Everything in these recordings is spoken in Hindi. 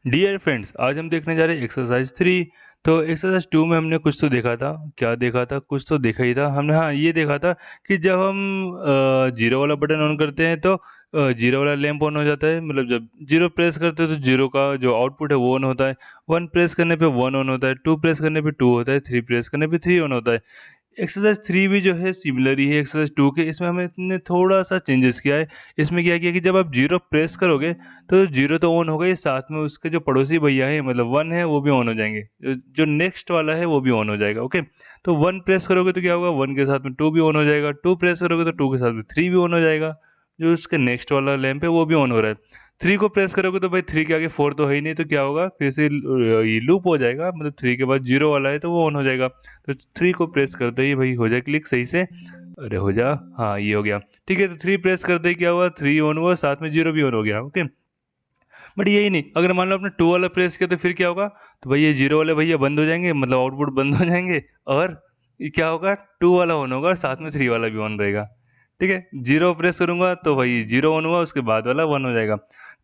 डियर फ्रेंड्स, आज हम देखने जा रहे हैं एक्सरसाइज 3। तो एक्सरसाइज 2 में हमने कुछ तो देखा था। क्या देखा था? कुछ तो देखा ही था हमने। हाँ, ये देखा था कि जब हम जीरो वाला बटन ऑन करते हैं तो जीरो वाला लैंप ऑन हो जाता है। मतलब जब जीरो प्रेस करते हैं तो जीरो का जो आउटपुट है वो ऑन होता है। 1 प्रेस करने पे 1 ऑन होता है, 2 प्रेस करने पे 2 होता है, 3 प्रेस करने पे 3 ऑन होता है। एक्सरसाइज 3 भी जो है सिमिलर ही है एक्सरसाइज 2 के। इसमें हमने थोड़ा-सा चेंजेस किया है। इसमें क्या किया कि जब आप 0 प्रेस करोगे तो 0 तो ऑन हो गई, साथ में उसके जो पड़ोसी भैया हैं मतलब 1 है वो भी ऑन हो जाएँगे। जो नेक्स्ट वाला है वो भी ऑन हो जाएगा, ओके। तो 1 प्रेस करोगे तो क्या होगा, 1 के साथ में 2 भी ऑन हो जाएगा, 2 प्रेस करोगे तो 2 के साथ में 3 भी ऑन हो जाएगा। जो उसके नेक्स्ट वाला लैंप है वो भी ऑन हो रहा है। 3 को प्रेस करोगे तो भाई 3 के आगे 4 तो है ही नहीं, तो क्या होगा, फिर से ये लूप हो जाएगा। मतलब 3 के बाद 0 वाला है तो वो ऑन हो जाएगा। तो 3 को प्रेस करते ही भाई हो जाए क्लिक सही से। अरे हो जा, हाँ ये हो गया। ठीक है, तो 3 प्रेस करते ही क्या हुआ, 3 ऑन हुआ, साथ में 0 भी ऑन हो गया, ओके। बट यही नहीं, अगर मान लो आपने 2 वाला प्रेस किया तो फिर क्या होगा, तो भाई ये 0 वाले भैया बंद हो जाएंगे, मतलब आउटपुट बंद हो जाएंगे। और ये क्या होगा, 2 वाला ऑन होगा और साथ में 3 वाला भी ऑन रहेगा। ठीक है, 0 प्रेस करूंगा तो भाई 0 ऑन हुआ, उसके बाद वाला 1 हो जाएगा।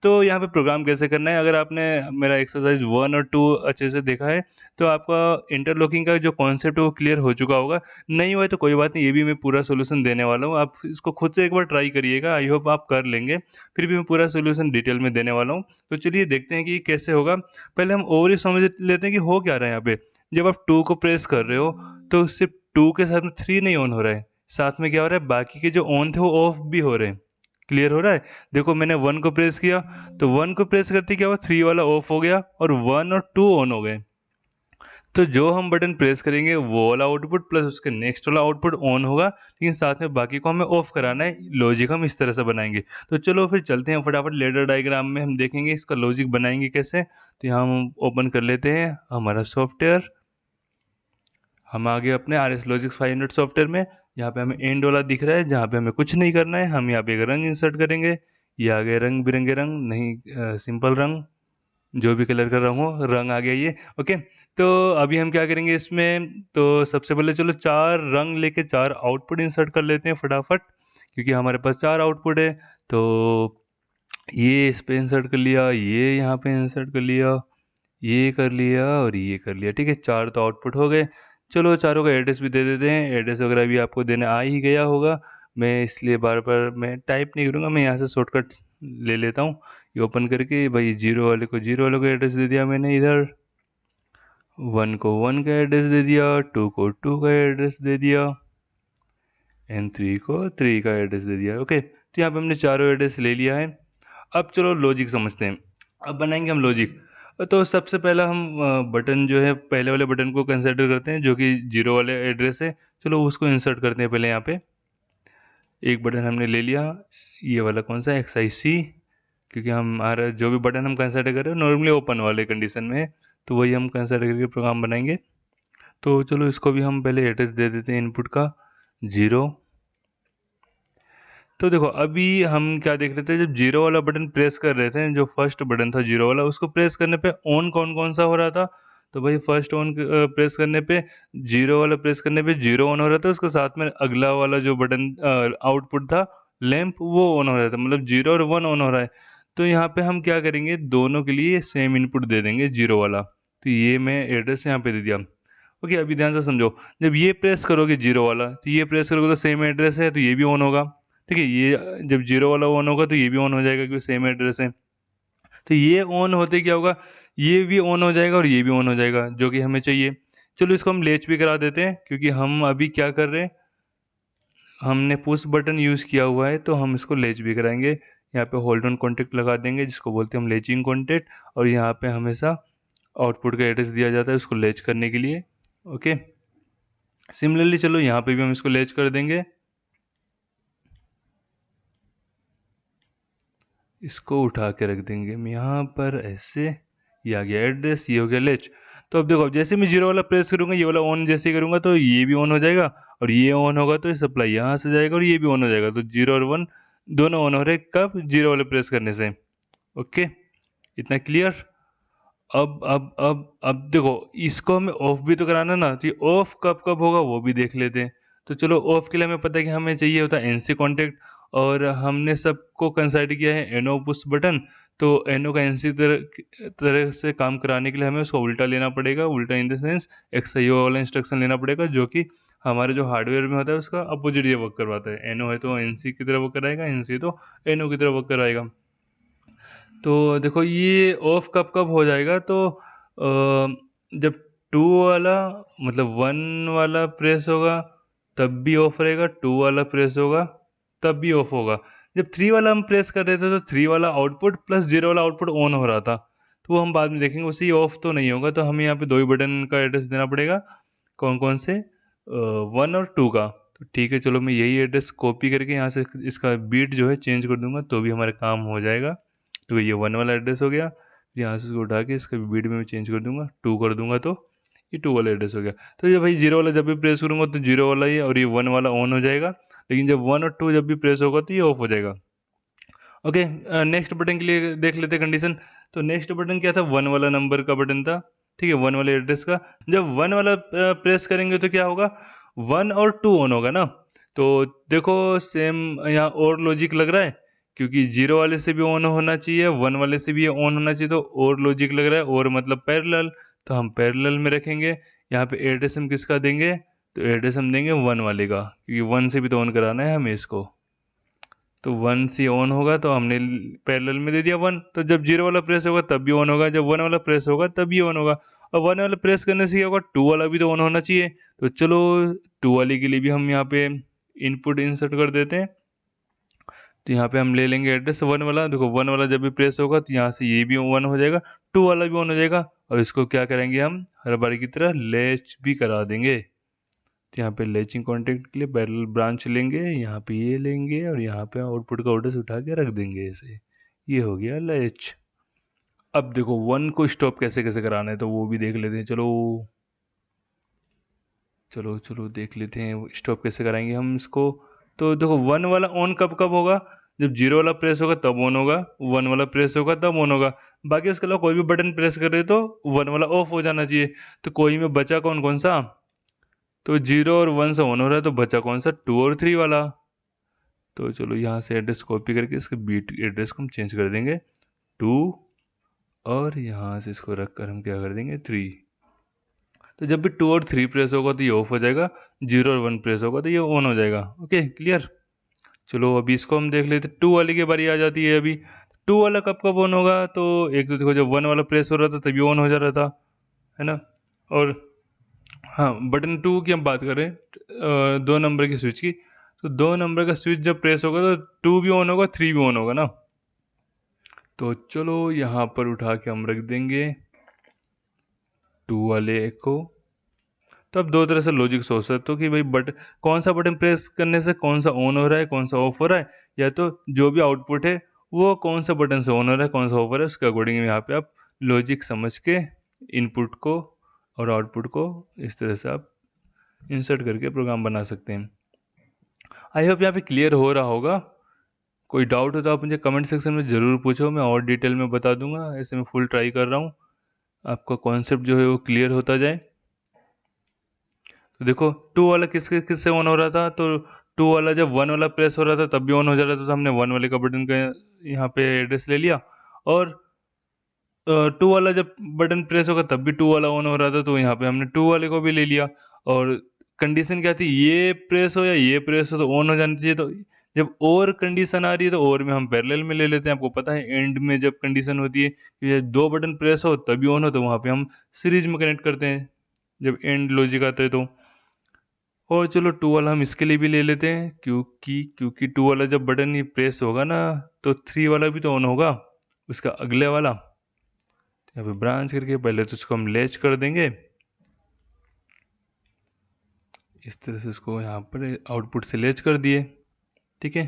तो यहाँ पे प्रोग्राम कैसे करना है, अगर आपने मेरा एक्सरसाइज 1 और 2 अच्छे से देखा है तो आपका इंटरलॉकिंग का जो कॉन्सेप्ट है वो क्लियर हो चुका होगा। नहीं हुआ है तो कोई बात नहीं, ये भी मैं पूरा सोल्यूशन देने वाला हूँ। आप इसको खुद से एक बार ट्राई करिएगा, आई होप आप कर लेंगे। फिर भी मैं पूरा सोल्यूशन डिटेल में देने वाला हूँ। तो चलिए देखते हैं कि कैसे होगा। पहले हम ओवरव्यू समझ लेते हैं कि हो क्या रहा है यहाँ पे। जब आप 2 को प्रेस कर रहे हो तो सिर्फ 2 के साथ में 3 नहीं ऑन हो रहा है, साथ में क्या हो रहा है, बाकी के जो ऑन थे वो ऑफ भी हो रहे हैं। क्लियर हो रहा है? देखो मैंने 1 को प्रेस किया तो 1 को प्रेस करते क्या हुआ, 3 वाला ऑफ हो गया और 1 और 2 ऑन हो गए। तो जो हम बटन प्रेस करेंगे वो वाला आउटपुट प्लस उसके नेक्स्ट वाला आउटपुट ऑन होगा, लेकिन साथ में बाकी को हमें ऑफ कराना है। लॉजिक हम इस तरह से बनाएंगे। तो चलो फिर चलते हैं फटाफट लेडर डायग्राम में, हम देखेंगे इसका लॉजिक बनाएंगे कैसे। तो यहाँ हम ओपन कर लेते हैं हमारा सॉफ्टवेयर। हम आ गए अपने आर एस लॉजिक 500 सॉफ्टवेयर में। यहाँ पे हमें एंड वाला दिख रहा है जहाँ पे हमें कुछ नहीं करना है। हम यहाँ पे एक रंग इंसर्ट करेंगे। ये आ गए रंग बिरंगे रंग, नहीं सिंपल रंग, जो भी कलर का रंग हो, रंग आ गया ये, ओके। तो अभी हम क्या करेंगे इसमें, तो सबसे पहले चलो 4 रंग लेके 4 आउटपुट इंसर्ट कर लेते हैं फटाफट, क्योंकि हमारे पास 4 आउटपुट है। तो ये इस पे इंसर्ट कर लिया, ये यहाँ पे इंसर्ट कर लिया, ये कर लिया और ये कर लिया। ठीक है, 4 तो आउटपुट हो गए। चलो चारों का एड्रेस भी दे देते हैं। एड्रेस वगैरह भी आपको देने आ ही गया होगा, मैं इसलिए बार बार मैं टाइप नहीं करूँगा, मैं यहाँ से शॉर्टकट ले लेता हूँ। ये ओपन करके भाई जीरो वाले को एड्रेस दे दिया मैंने इधर, 1 को 1 का एड्रेस दे दिया, 2 को 2 का एड्रेस दे दिया एंड 3 को 3 का एड्रेस दे दिया, ओके। तो यहाँ पे हमने चारों एड्रेस ले लिया है। अब चलो लॉजिक समझते हैं। अब बनाएंगे हम लॉजिक। तो सबसे पहला हम बटन जो है, पहले वाले बटन को कंसिडर करते हैं जो कि 0 वाले एड्रेस है। चलो उसको इंसर्ट करते हैं पहले। यहाँ पे एक बटन हमने ले लिया, ये वाला कौन सा, XIC, क्योंकि हमारा जो भी बटन हम कंसिडर कर रहे हो नॉर्मली ओपन वाले कंडीशन में है, तो वही हम कंसिडर करके प्रोग्राम बनाएंगे। तो चलो इसको भी हम पहले एड्रेस दे देते हैं इनपुट का 0। तो देखो अभी हम क्या देख रहे थे, जब 0 वाला बटन प्रेस कर रहे थे, जो फर्स्ट बटन था 0 वाला, उसको प्रेस करने पे ऑन कौन कौन सा हो रहा था। तो भाई फर्स्ट ऑन प्रेस करने पे, 0 वाला प्रेस करने पे 0 ऑन हो रहा था, उसके साथ में अगला वाला जो बटन आउटपुट था लैंप, वो ऑन हो रहा था। मतलब 0 और 1 ऑन हो रहा है। तो यहाँ पे हम क्या करेंगे, दोनों के लिए सेम इनपुट दे देंगे 0 वाला। तो ये मैं एड्रेस यहाँ पे दे दिया, ओके। अभी ध्यान से समझो, जब ये प्रेस करोगे 0 वाला, तो ये प्रेस करोगे तो सेम एड्रेस है तो ये भी ऑन होगा। ठीक है, ये जब 0 वाला ऑन होगा तो ये भी ऑन हो जाएगा क्योंकि सेम एड्रेस है। तो ये ऑन होते क्या होगा, ये भी ऑन हो जाएगा और ये भी ऑन हो जाएगा, जो कि हमें चाहिए। चलो इसको हम लेच भी करा देते हैं, क्योंकि हम अभी क्या कर रहे हैं, हमने पुश बटन यूज़ किया हुआ है तो हम इसको लेच भी कराएंगे। यहाँ पे होल्ड ऑन कॉन्टेक्ट लगा देंगे, जिसको बोलते हैं हम लेचिंग कॉन्टेक्ट। और यहाँ पे हमेशा आउटपुट का एड्रेस दिया जाता है उसको लेच करने के लिए, ओके। सिमिलरली चलो यहाँ पे भी हम इसको लेच कर देंगे, इसको उठा के रख देंगे हम यहाँ पर ऐसे। ये आ गया एड्रेस, ये हो गया लेच। तो अब देखो, अब जैसे मैं 0 वाला प्रेस करूँगा, ये वाला ऑन जैसे ही करूँगा तो ये भी ऑन हो जाएगा, और ये ऑन होगा तो सप्लाई यहाँ से जाएगा और ये भी ऑन हो जाएगा। तो 0 और 1 दोनों ऑन हो रहे, कब, 0 वाले प्रेस करने से, ओके। इतना क्लियर। अब देखो, इसको हमें ऑफ भी तो कराना ना, तो ये ऑफ कब कब होगा वो भी देख लेते हैं। तो चलो ऑफ के लिए हमें पता है कि हमें चाहिए होता है NC कॉन्टेक्ट, और हमने सबको कंसिडर किया है NO पुश बटन। तो एनो का एनसी तरह से काम कराने के लिए हमें उसको उल्टा लेना पड़ेगा। उल्टा इन द सेंस XIO वाला इंस्ट्रक्शन लेना पड़ेगा, जो कि हमारे जो हार्डवेयर में होता है उसका अपोजिट ये वर्क करवाता है। एनो है तो एनसी की तरह वर्क कराएगा, एनसी तो एनो की तरह वर्क कराएगा। तो देखो ये ऑफ कब कब हो जाएगा, तो जब 2 वाला मतलब 1 वाला प्रेस होगा तब भी ऑफ रहेगा, 2 वाला प्रेस होगा तब भी ऑफ होगा। जब 3 वाला हम प्रेस कर रहे थे तो 3 वाला आउटपुट प्लस 0 वाला आउटपुट ऑन हो रहा था, तो वो हम बाद में देखेंगे, उसी ऑफ तो नहीं होगा। तो हमें यहाँ पे 2 ही बटन का एड्रेस देना पड़ेगा। कौन कौन से? 1 और 2 का। तो ठीक है, चलो मैं यही एड्रेस कॉपी करके यहाँ से इसका बीट जो है चेंज कर दूंगा, तो भी हमारा काम हो जाएगा। तो ये 1 वाला एड्रेस हो गया, यहाँ से इसको उठा के इसका बीट में चेंज कर दूंगा, 2 कर दूंगा, तो ये 2 वाला एड्रेस हो गया। तो ये भाई 0 वाला जब भी प्रेस करूँगा तो 0 वाला ही और ये 1 वाला ऑन हो जाएगा, लेकिन जब 1 और 2 जब भी प्रेस होगा तो ये ऑफ हो जाएगा। ओके, नेक्स्ट बटन के लिए देख लेते हैं कंडीशन। तो नेक्स्ट बटन क्या था? 1 वाला नंबर का बटन था, ठीक है, 1 वाले एड्रेस का। जब 1 वाला प्रेस करेंगे तो क्या होगा? 1 और 2 ऑन होगा ना। तो देखो सेम यहाँ और लॉजिक लग रहा है, क्योंकि 0 वाले से भी ऑन होना चाहिए, 1 वाले से भी ऑन होना चाहिए, तो और लॉजिक लग रहा है, और मतलब पैरेलल। तो हम पैरेलल में रखेंगे। यहाँ पे एड्रेस हम किसका देंगे? तो एड्रेस हम देंगे 1 वाले का, क्योंकि 1 से भी तो ऑन कराना है हमें इसको। तो 1 से ऑन होगा तो हमने पैरेलल में दे दिया 1। तो जब 0 वाला प्रेस होगा तब भी ऑन होगा, जब 1 वाला प्रेस होगा तब भी ऑन होगा। और 1 वाला प्रेस करने से क्या होगा? 2 वाला भी तो ऑन होना चाहिए। तो चलो 2 वाले के लिए भी हम यहाँ पे इनपुट इंसर्ट कर देते हैं। तो यहाँ पे हम ले लेंगे एड्रेस 1 वाला। देखो 1 वाला जब भी प्रेस होगा तो यहाँ से ये भी 1 हो जाएगा, 2 वाला भी ऑन हो जाएगा। और इसको क्या करेंगे हम? हर बार की तरह लैच भी करा देंगे। तो यहाँ पे लैचिंग कॉन्टेक्ट के लिए पैरेलल ब्रांच लेंगे, यहाँ पे ये लेंगे और यहाँ पे आउटपुट का ऑर्डर उठा के रख देंगे ऐसे। ये हो गया लैच। अब देखो 1 को स्टॉप कैसे कैसे कराना है तो वो भी देख लेते हैं। चलो चलो चलो देख लेते हैं स्टॉप कैसे कराएंगे हम इसको। तो देखो 1 वाला ऑन कब कब होगा? जब 0 वाला प्रेस होगा तब ऑन होगा, 1 वाला प्रेस होगा तब ऑन होगा। बाकी उसके अलावा कोई भी बटन प्रेस कर रहे तो 1 वाला ऑफ हो जाना चाहिए। तो कोई में बचा कौन कौन सा? तो 0 और 1 से ऑन हो रहा है, तो बचा कौन सा? 2 और 3 वाला। तो चलो यहाँ से एड्रेस कॉपी करके इसके बीट एड्रेस को हम चेंज कर देंगे 2, और यहाँ से इसको रख कर हम क्या कर देंगे 3। तो जब भी 2 और 3 प्रेस होगा तो ये ऑफ हो जाएगा, 0 और 1 प्रेस होगा तो ये ऑन हो जाएगा। Okay clear. चलो अभी इसको हम देख लेते, 2 वाले की बारी आ जाती है अभी। 2 वाला कब कब ऑन होगा? तो एक तो देखो जब 1 वाला प्रेस हो रहा था तभी ऑन हो जा रहा था, है ना। और हाँ, बटन 2 की हम बात करें, 2 नंबर की स्विच की, तो 2 नंबर का स्विच जब प्रेस होगा तो 2 भी ऑन होगा, 3 भी ऑन होगा ना। तो चलो यहाँ पर उठा के हम रख देंगे 2 वाले को। तो अब 2 तरह से लॉजिक सोच सकते हो कि भाई कौन सा बटन प्रेस करने से कौन सा ऑन हो रहा है, कौन सा ऑफ हो रहा है, या तो जो भी आउटपुट है वो कौन सा बटन से ऑन हो रहा है, कौन सा ऑफ हो रहा है, उसके अकॉर्डिंग यहाँ पे आप लॉजिक समझ के इनपुट को और आउटपुट को इस तरह से आप इंसर्ट करके प्रोग्राम बना सकते हैं। आई होप यहाँ पे क्लियर हो रहा होगा। कोई डाउट हो तो आप मुझे कमेंट सेक्शन में ज़रूर पूछो, मैं और डिटेल में बता दूंगा। ऐसे मैं फुल ट्राई कर रहा हूँ आपका कॉन्सेप्ट जो है वो क्लियर होता जाए। तो देखो 2 वाला किससे ऑन हो रहा था? तो 2 वाला जब 1 वाला प्रेस हो रहा था तब भी ऑन हो जा रहा था, तो हमने 1 वाले का बटन का यहाँ पे एड्रेस ले लिया। और 2 वाला जब बटन प्रेस होगा तब भी 2 वाला ऑन हो रहा था, तो यहाँ पे हमने 2 वाले को भी ले लिया। और कंडीशन क्या थी? ये प्रेस हो या ये प्रेस हो तो ऑन हो जाना चाहिए। तो जब और कंडीशन आ रही है तो और में हम पैरेलल में ले लेते हैं। आपको पता है एंड में जब कंडीशन होती है कि 2 बटन प्रेस हो तभी ऑन हो, तो वहाँ पे हम सीरीज में कनेक्ट करते हैं जब एंड लॉजिक आता है तो। और चलो 2 वाला हम इसके लिए भी ले लेते हैं, क्योंकि 2 वाला जब बटन ये प्रेस होगा ना तो 3 वाला भी तो ऑन होगा, उसका अगले वाला। यहाँ पे ब्रांच करके पहले तो इसको हम लैच कर देंगे इस तरह से, इसको यहाँ पर आउटपुट से लैच कर दिए, ठीक है।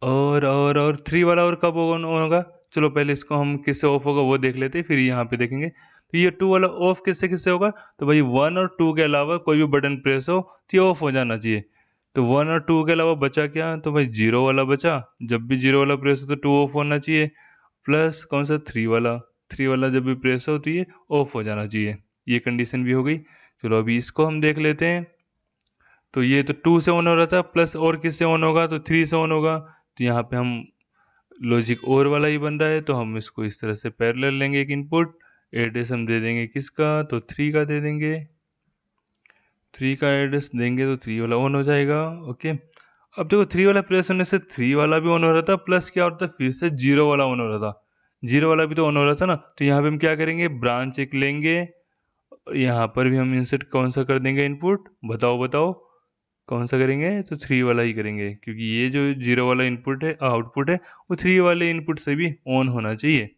और 3 वाला और कब ऑन होगा? चलो पहले इसको हम किससे ऑफ होगा वो देख लेते हैं, फिर यहाँ पे देखेंगे। तो ये 2 वाला ऑफ किससे किससे होगा? तो भाई 1 और 2 के अलावा कोई भी बटन प्रेस हो तो ये ऑफ हो जाना चाहिए। तो 1 और 2 के अलावा बचा क्या? तो भाई 0 वाला बचा, जब भी 0 वाला प्रेस हो तो 2 ऑफ होना चाहिए। प्लस कौन सा? 3 वाला, 3 वाला जब भी प्रेस हो तो ये ऑफ हो जाना चाहिए। ये कंडीशन भी हो गई। चलो अभी इसको हम देख लेते हैं। तो ये तो 2 से ऑन हो रहा था, प्लस और किससे ऑन होगा? तो 3 से ऑन होगा। तो यहाँ पे हम लॉजिक और वाला ही बन रहा है, तो हम इसको इस तरह से पैरेलल लेंगे एक इनपुट। एड्रेस हम दे देंगे किसका, तो 3 का दे देंगे। 3 का एड्रेस देंगे तो 3 वाला ऑन हो जाएगा। ओके, अब देखो 3 वाला प्रेस होने से 3 वाला भी ऑन हो रहा था, प्लस क्या होता है, फिर से 0 वाला ऑन हो रहा था। 0 वाला भी तो ऑन हो रहा था ना, तो यहाँ पे हम क्या करेंगे, ब्रांच एक लेंगे। यहाँ पर भी हम इंसर्ट कौन सा कर देंगे इनपुट, बताओ बताओ कौन सा करेंगे, तो 3 वाला ही करेंगे, क्योंकि ये जो 0 वाला इनपुट है, आउटपुट है, वो 3 वाले इनपुट से भी ऑन होना चाहिए।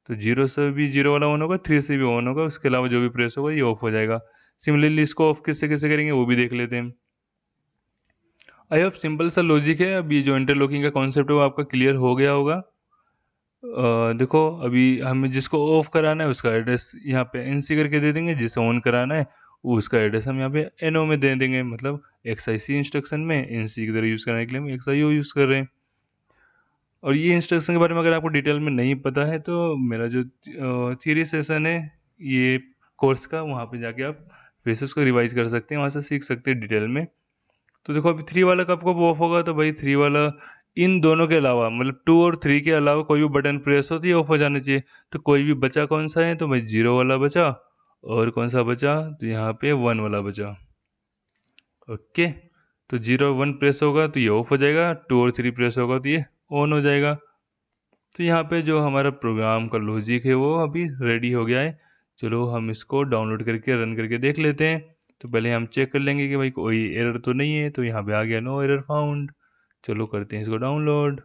तो 0 से भी 0 वाला ऑन होगा, 3 से भी ऑन होगा, उसके अलावा जो भी प्रेस होगा ये ऑफ हो जाएगा। सिमिलरली इसको ऑफ किससे कैसे करेंगे वो भी देख लेते हैं। आई होप सिंपल सा लॉजिक है। अब ये जो इंटरलॉकिंग का कॉन्सेप्ट है वो आपका क्लियर हो गया होगा। देखो अभी हमें जिसको ऑफ कराना है उसका एड्रेस यहाँ पे एनसी करके दे देंगे, जिसे ऑन कराना है उसका एड्रेस हम यहाँ पे एनओ में दे देंगे, मतलब एक्सआईसी इंस्ट्रक्शन में एनसी की तरह यूज़ करने के लिए हम एक्सआईओ यूज़ कर रहे हैं। और ये इंस्ट्रक्शन के बारे में अगर आपको डिटेल में नहीं पता है तो मेरा जो थियरी सेशन है ये कोर्स का, वहाँ पे जाके आप फिर से उसको रिवाइज कर सकते हैं, वहाँ से सीख सकते हैं डिटेल में। तो देखो अभी 3 वाला कब कब ऑफ होगा, तो भाई 3 वाला इन दोनों के अलावा, मतलब 2 और 3 के अलावा कोई भी बटन प्रेस हो तो ये ऑफ हो जाना चाहिए। तो कोई भी बचा कौन सा है, तो भाई 0 वाला बचा, और कौन सा बचा, तो यहाँ पे 1 वाला बचा। ओके, तो 0 और 1 प्रेस होगा तो ये ऑफ हो जाएगा, 2 और 3 प्रेस होगा तो ये ऑन हो जाएगा। तो यहाँ पे जो हमारा प्रोग्राम का लॉजिक है वो अभी रेडी हो गया है। चलो हम इसको डाउनलोड करके रन करके देख लेते हैं। तो पहले हम चेक कर लेंगे कि भाई कोई एरर तो नहीं है, तो यहाँ पे आ गया नो एरर फाउंड। चलो करते हैं इसको डाउनलोड।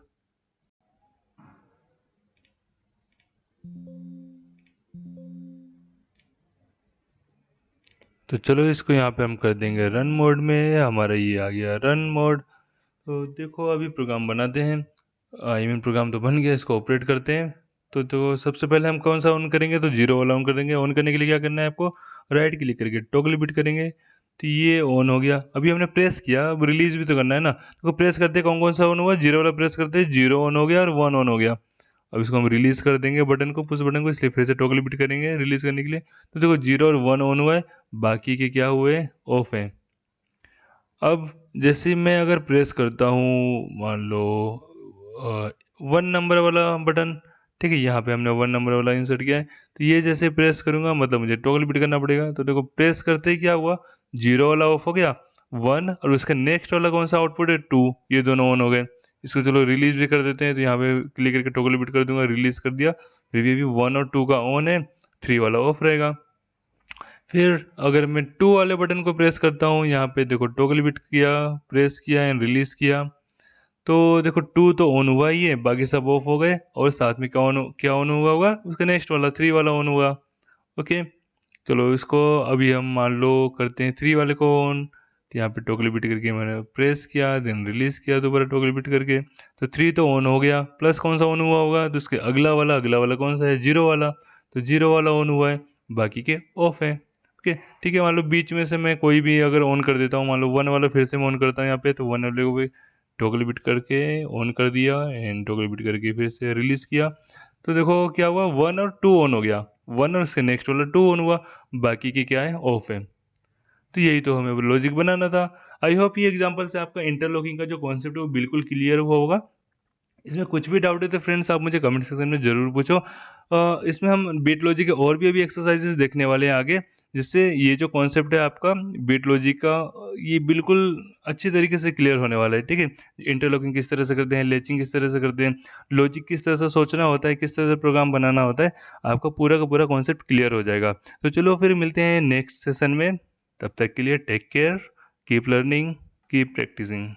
तो चलो इसको यहाँ पे हम कर देंगे रन मोड में, हमारा ये आ गया रन मोड। तो देखो अभी प्रोग्राम बनाते हैं। आई मीन प्रोग्राम तो बन गया, इसको ऑपरेट करते हैं। तो सबसे पहले हम कौन सा ऑन करेंगे, तो 0 वाला ऑन करेंगे। ऑन करने के लिए क्या करना है आपको, राइट क्लिक करके टॉगल बिट करेंगे, तो ये ऑन हो गया। अभी हमने प्रेस किया, अब रिलीज भी तो करना है ना, तो प्रेस करते कौन कौन सा ऑन हुआ, 0 वाला प्रेस करते 0 ऑन हो गया और 1 ऑन हो गया। अब इसको हम रिलीज कर देंगे बटन को, पुश बटन को, इसलिए फिर से टॉगल बिट करेंगे रिलीज करने के लिए। तो देखो 0 और 1 ऑन हुआ है, बाकी के क्या हुए, ऑफ है। अब जैसे मैं अगर प्रेस करता हूँ, मान लो 1 नंबर वाला बटन, ठीक है, यहाँ पे हमने 1 नंबर वाला इंसर्ट किया है, तो ये जैसे प्रेस करूँगा मतलब मुझे टॉगल बिट करना पड़ेगा। तो देखो प्रेस करते ही क्या हुआ, 0 वाला ऑफ हो गया, 1 और उसका नेक्स्ट वाला कौन सा आउटपुट है 2, ये दोनों ऑन हो गए। इसको चलो रिलीज भी कर देते हैं, तो यहाँ पे क्लिक करके टॉगल बिट कर दूंगा, रिलीज कर दिया, फिर भी 1 और 2 का ऑन है, 3 वाला ऑफ रहेगा। फिर अगर मैं 2 वाले बटन को प्रेस करता हूँ, यहाँ पे देखो टॉगल बिट किया, प्रेस किया एंड रिलीज किया, तो देखो 2 तो ऑन हुआ ही है, बाकी सब ऑफ हो गए, और साथ में क्या ऑन हुआ होगा, उसका नेक्स्ट वाला 3 वाला ऑन हुआ। ओके, चलो इसको अभी हम मान लो करते हैं 3 वाले को ऑन। तो यहाँ पे टॉगल बिट करके मैंने प्रेस किया, देन रिलीज किया दोबारा टॉगल बिट करके, तो 3 तो ऑन हो गया, प्लस कौन सा ऑन हुआ होगा, तो उसके अगला वाला कौन सा है, 0 वाला, तो 0 वाला ऑन हुआ है, बाकी के ऑफ है। ओके, ठीक है, मान लो बीच में से मैं कोई भी अगर ऑन कर देता हूँ, मान लो 1 वाला फिर से मैं ऑन करता हूँ यहाँ पे, तो 1 वाले को भी टॉगल बिट करके ऑन कर दिया एंड टॉगल बिट करके फिर से रिलीज किया। तो देखो क्या हुआ, 1 और 2 ऑन हो गया, 1 और उसके नेक्स्ट वाला 2 ऑन हुआ, बाकी के क्या है, ऑफ है। तो यही तो हमें लॉजिक बनाना था। आई होप ये एग्जांपल से आपका इंटरलॉकिंग का जो कॉन्सेप्ट है वो बिल्कुल क्लियर हुआ होगा। इसमें कुछ भी डाउट है तो फ्रेंड्स आप मुझे कमेंट सेक्शन में ज़रूर पूछो। इसमें हम बीट लॉजिक के और भी अभी एक्सरसाइजेस देखने वाले हैं आगे, जिससे ये जो कॉन्सेप्ट है आपका बीट लॉजिक का, ये बिल्कुल अच्छी तरीके से क्लियर होने वाला है। ठीक है, इंटरलॉकिंग किस तरह से करते हैं, लेचिंग किस तरह से करते हैं, लॉजिक किस तरह से सोचना होता है, किस तरह से प्रोग्राम बनाना होता है, आपका पूरा का पूरा कॉन्सेप्ट क्लियर हो जाएगा। तो चलो फिर मिलते हैं नेक्स्ट सेशन में, तब तक के लिए take care, keep learning, keep practising.